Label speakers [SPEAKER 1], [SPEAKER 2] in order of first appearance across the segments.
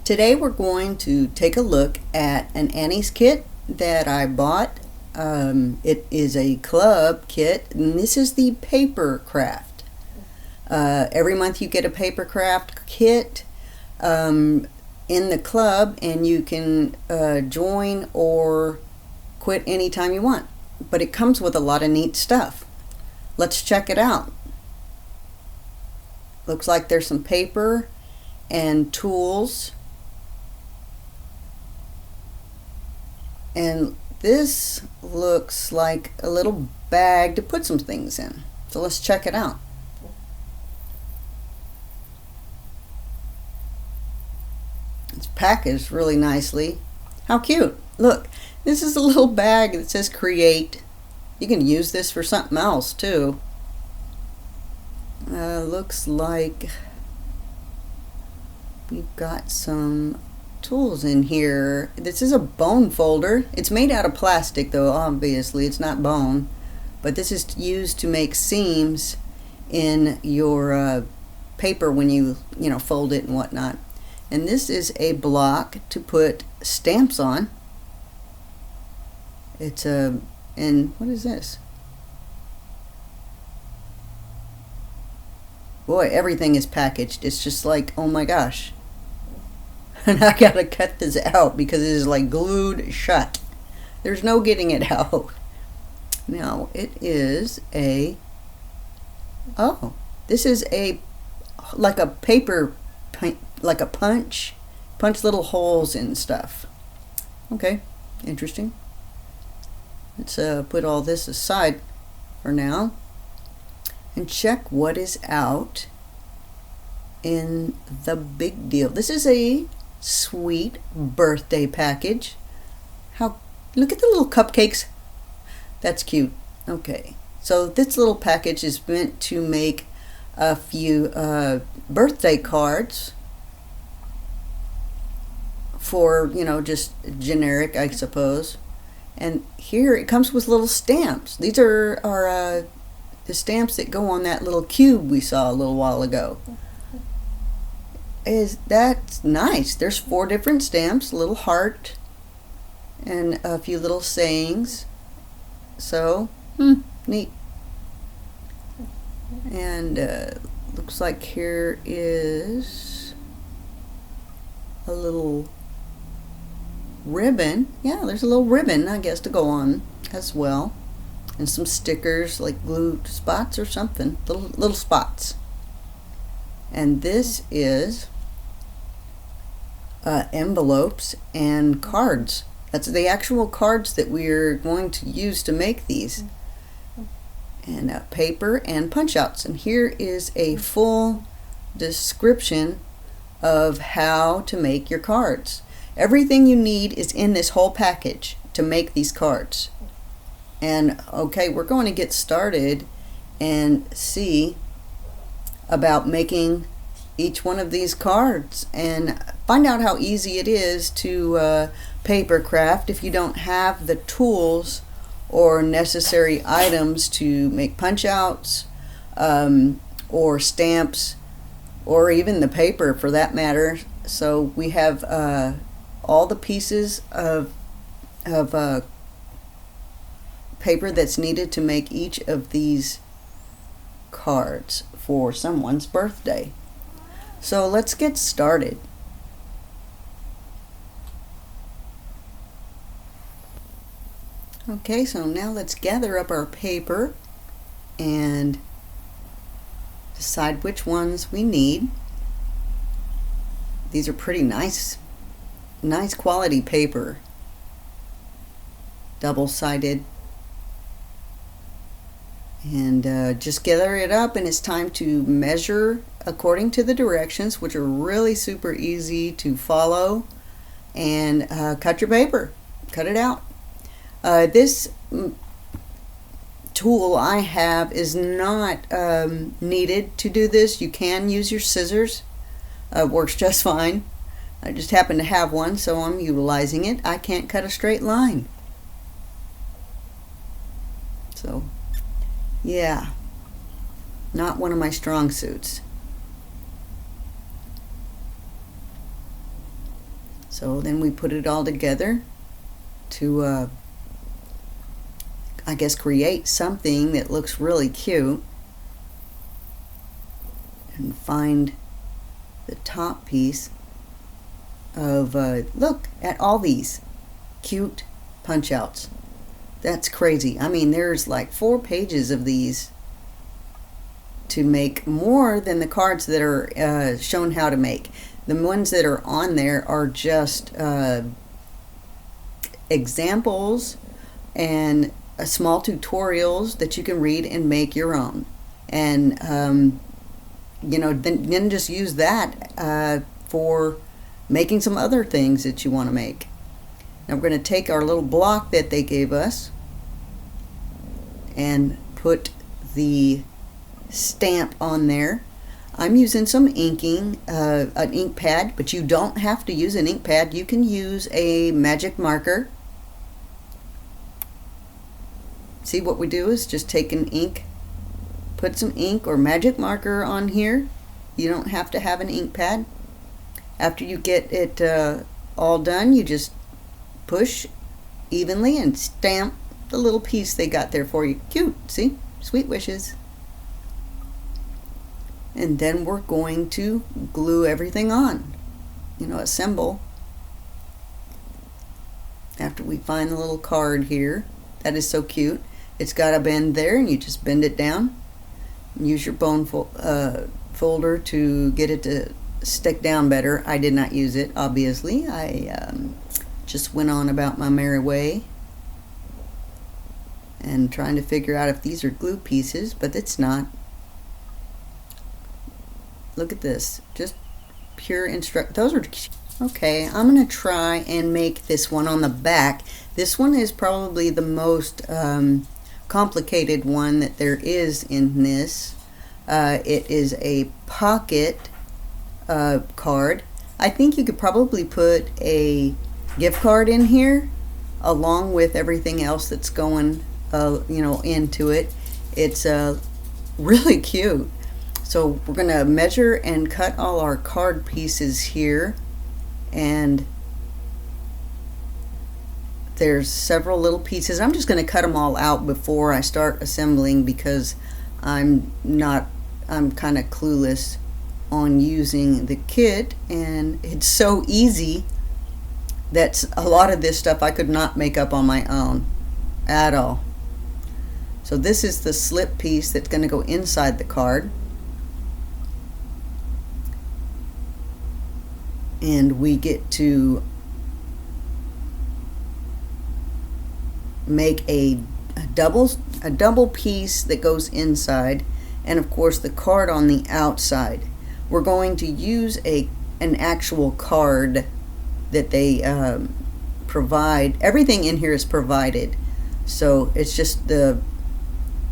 [SPEAKER 1] Today we're going to take a look at an Annie's kit that I bought. It is a club kit, and this is the paper craft. Every month you get a paper craft kit in the club, and you can join or quit anytime you want. But it comes with a lot of neat stuff. Let's check it out. Looks like there's some paper and tools. And this looks like a little bag to put some things in. So let's check it out. It's packaged really nicely. How cute. Look, this is a little bag that says create. You can use this for something else too. Looks like we've got some tools in here. This is a bone folder. It's made out of plastic though, obviously it's not bone, but this is used to make seams in your paper when you fold it and whatnot. And this is a block to put stamps on. It's and what is this? Boy, everything is packaged. It's just like, oh my gosh. And I gotta cut this out because it is like glued shut. There's no getting it out. Now it is this is like a paper, like a punch little holes in stuff. Okay, interesting. Let's put all this aside for now and check what is out in the big deal. This is a sweet birthday package. Look at the little cupcakes. That's cute. Okay, so this little package is meant to make a few birthday cards for, just generic, I suppose. And here it comes with little stamps. These are the stamps that go on that little cube we saw a little while ago. That's nice. There's 4 different stamps, a little heart, and a few little sayings. So, neat. And looks like here is a little ribbon. Yeah, there's a little ribbon, I guess, to go on as well. And some stickers, like glue spots or something, little spots. And this is envelopes and cards. That's the actual cards that we're going to use to make these. And paper and punch outs. And here is a full description of how to make your cards. Everything you need is in this whole package to make these cards. And okay, we're going to get started and see about making each one of these cards and find out how easy it is to paper craft if you don't have the tools or necessary items to make punch outs or stamps or even the paper for that matter. So we have all the pieces of paper that's needed to make each of these cards for someone's birthday. So let's get started. Okay, so now let's gather up our paper and decide which ones we need. These are pretty nice quality paper. Double-sided. And just gather it up, and it's time to measure according to the directions, which are really super easy to follow, and cut your paper. Cut it out. This tool I have is not needed to do this. You can use your scissors. Works just fine. I just happen to have one, so I'm utilizing it. I can't cut a straight line. So yeah, not one of my strong suits. So then we put it all together to I guess create something that looks really cute, and find the top piece of look at all these cute punch outs. That's crazy. I mean, there's like 4 pages of these to make, more than the cards that are shown how to make. The ones that are on there are just examples and small tutorials that you can read and make your own. And you know, then just use that for making some other things that you want to make. Now we're going to take our little block that they gave us and put the stamp on there. I'm using some inking, an ink pad, but you don't have to use an ink pad. You can use a magic marker. See, what we do is just take an ink, put some ink or magic marker on here. You don't have to have an ink pad. After you get it all done, you just push evenly and stamp the little piece they got there for you. Cute, see? Sweet wishes. And then we're going to glue everything on, you know, assemble. After we find the little card here, that is so cute. It's got a bend there, and you just bend it down. Use your bone folder to get it to stick down better. I did not use it, obviously. I just went on about my merry way and trying to figure out if these are glue pieces, but it's not. Look at this, just pure those are okay. I'm gonna try and make this one on the back. This one is probably the most complicated one that there is in this. It is a pocket card. I think you could probably put a gift card in here along with everything else that's going you know, into it. It's really cute. So we're going to measure and cut all our card pieces here, and there's several little pieces. I'm just going to cut them all out before I start assembling, because I'm kind of clueless on using the kit, and it's so easy that a lot of this stuff I could not make up on my own at all. So this is the slip piece that's going to go inside the card. And we get to make a double piece that goes inside, and of course the card on the outside. We're going to use an actual card that they provide. Everything in here is provided, so it's just the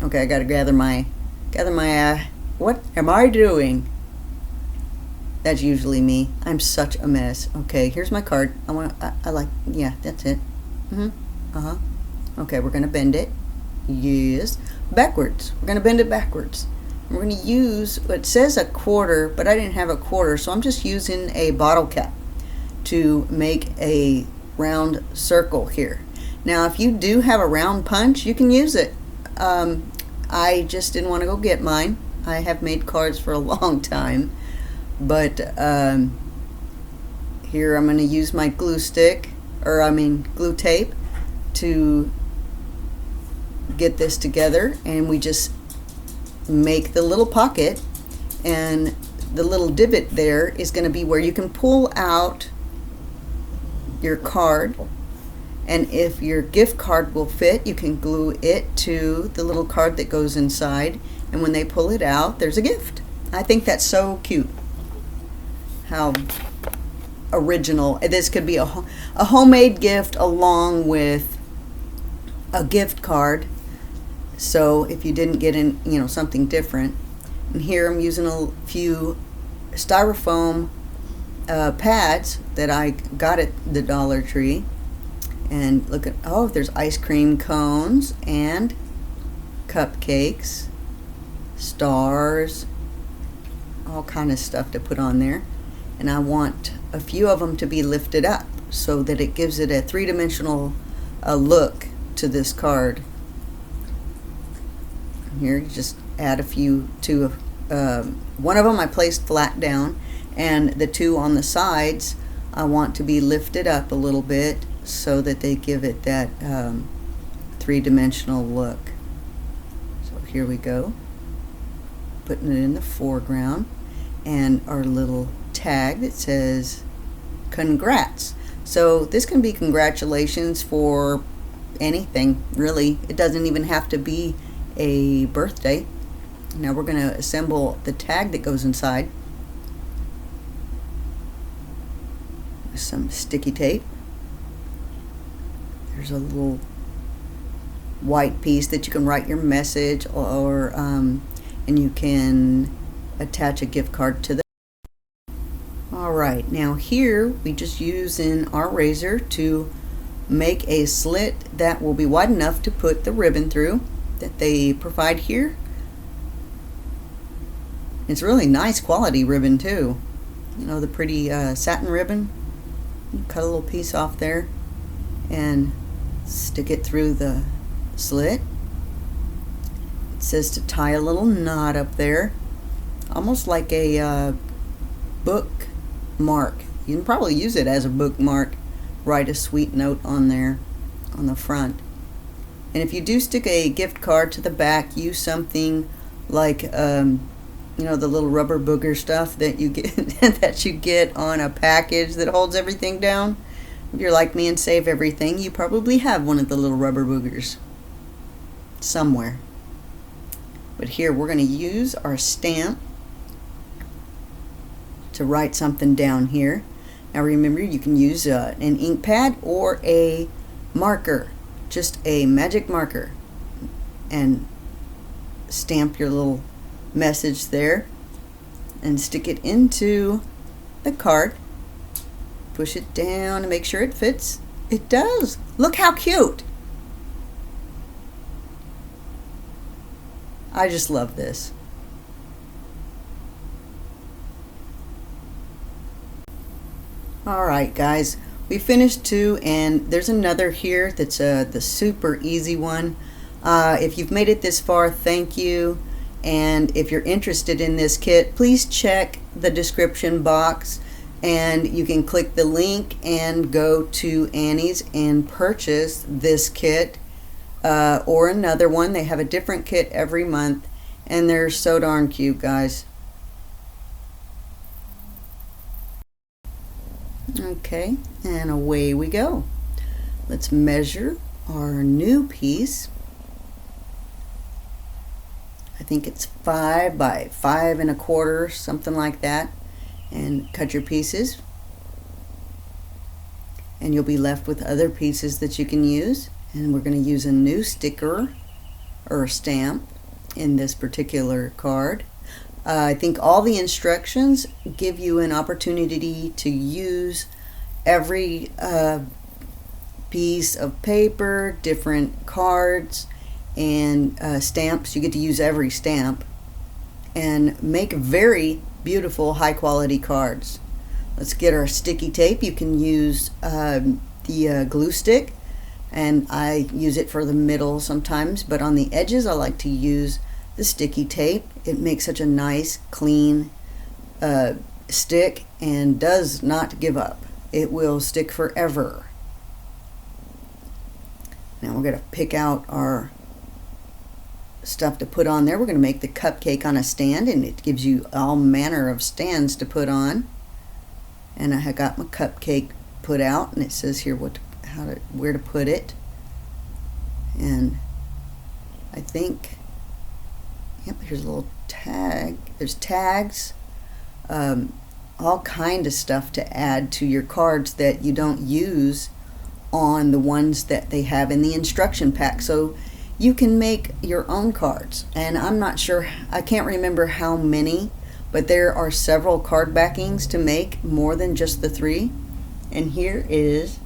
[SPEAKER 1] okay. I got to gather my what am I doing? That's usually me. I'm such a mess. Okay, here's my card. I like, yeah, that's it. Okay, we're gonna bend it. Yes, backwards. We're gonna bend it backwards. We're gonna use, it says a quarter, but I didn't have a quarter, so I'm just using a bottle cap to make a round circle here. Now, if you do have a round punch, you can use it. I just didn't want to go get mine. I have made cards for a long time. But here I'm going to use my glue stick, or glue tape, to get this together, and we just make the little pocket, and the little divot there is going to be where you can pull out your card, and if your gift card will fit, you can glue it to the little card that goes inside, and when they pull it out, there's a gift. I think that's so cute. How original. This could be a homemade gift along with a gift card, so if you didn't get in, you know, something different. And here I'm using a few styrofoam pads that I got at the Dollar Tree, and look at, oh, there's ice cream cones and cupcakes, stars, all kind of stuff to put on there. And I want a few of them to be lifted up. so that it gives it a three-dimensional look to this card. Here, you just add a few to one of them I placed flat down, and the two on the sides I want to be lifted up a little bit so that they give it that three-dimensional look. So here we go, putting it in the foreground, and our little tag that says congrats. So this can be congratulations for anything, really. It doesn't even have to be a birthday. Now we're going to assemble the tag that goes inside with some sticky tape. There's a little white piece that you can write your message, or and you can attach a gift card to the. Alright, now here we just use in our razor to make a slit that will be wide enough to put the ribbon through that they provide here. It's really nice quality ribbon too. You know, the pretty satin ribbon. You cut a little piece off there and stick it through the slit. It says to tie a little knot up there, almost like a bookmark. You can probably use it as a bookmark. Write a sweet note on there on the front. And if you do stick a gift card to the back, use something like you know, the little rubber booger stuff that you get that you get on a package that holds everything down. If you're like me and save everything, you probably have one of the little rubber boogers somewhere. But here we're going to use our stamp to write something down here. Now remember, you can use an ink pad or a marker, just a magic marker, and stamp your little message there and stick it into the card. Push it down and make sure it fits. It does. Look how cute. I just love this. Alright guys, we finished two, and there's another here that's the super easy one. If you've made it this far, thank you. And if you're interested in this kit, please check the description box, and you can click the link and go to Annie's and purchase this kit or another one. They have a different kit every month, and they're so darn cute, guys. Okay, and away we go. Let's measure our new piece. I think it's 5 by 5 1/4, something like that, and cut your pieces, and you'll be left with other pieces that you can use. And we're going to use a new sticker or stamp in this particular card. I think all the instructions give you an opportunity to use every piece of paper, different cards, and stamps. You get to use every stamp and make very beautiful high quality cards. Let's get our sticky tape. You can use the glue stick, and I use it for the middle sometimes, but on the edges I like to use the sticky tape. It makes such a nice clean stick and does not give up. It will stick forever. Now we're going to pick out our stuff to put on there. We're going to make the cupcake on a stand, and it gives you all manner of stands to put on. And I have got my cupcake put out, and it says here where to put it. And I think, yep, here's a little tag. There's tags, all kind of stuff to add to your cards that you don't use on the ones that they have in the instruction pack. So you can make your own cards, and I'm not sure, I can't remember how many, but there are several card backings to make, more than just the 3. And here is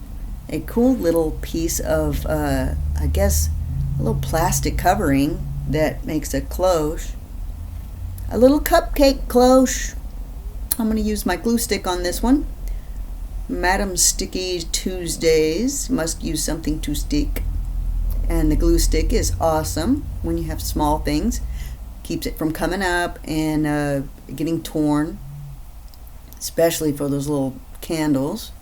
[SPEAKER 1] a cool little piece of I guess a little plastic covering that makes a cloche, a little cupcake cloche. I'm going to use my glue stick on this one, Madam Sticky Tuesdays. Must use something to stick. And the glue stick is awesome when you have small things. Keeps it from coming up and getting torn, especially for those little candles.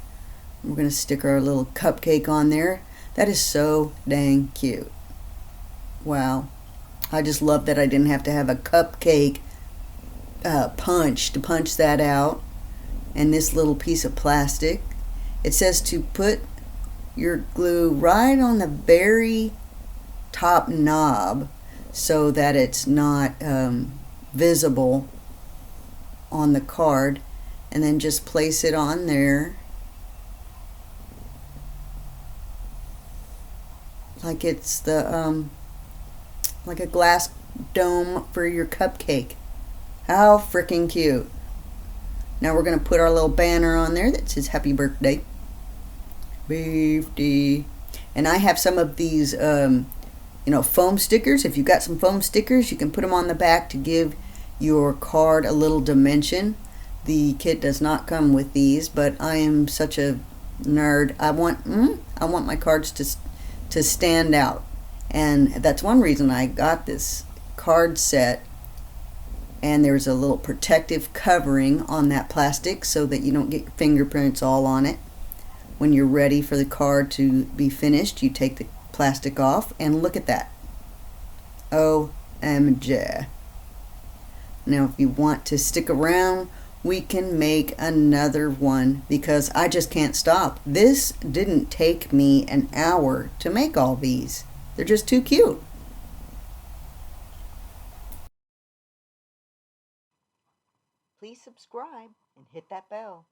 [SPEAKER 1] We're going to stick our little cupcake on there. That is so dang cute. Wow. I just love that I didn't have to have a cupcake punch to punch that out. And this little piece of plastic. It says to put your glue right on the very top knob so that it's not visible on the card, and then just place it on there like it's the like a glass dome for your cupcake. How freaking cute. Now we're going to put our little banner on there that says happy birthday, birthday. And I have some of these foam stickers. If you've got some foam stickers, you can put them on the back to give your card a little dimension. The kit does not come with these, but I am such a nerd. I want my cards to stand out, and that's one reason I got this card set. And there's a little protective covering on that plastic so that you don't get your fingerprints all on it. When you're ready for the card to be finished, you take the plastic off, and look at that. OMG. Now if you want to stick around, we can make another one because I just can't stop. This didn't take me an hour to make all these. They're just too cute. Please subscribe and hit that bell.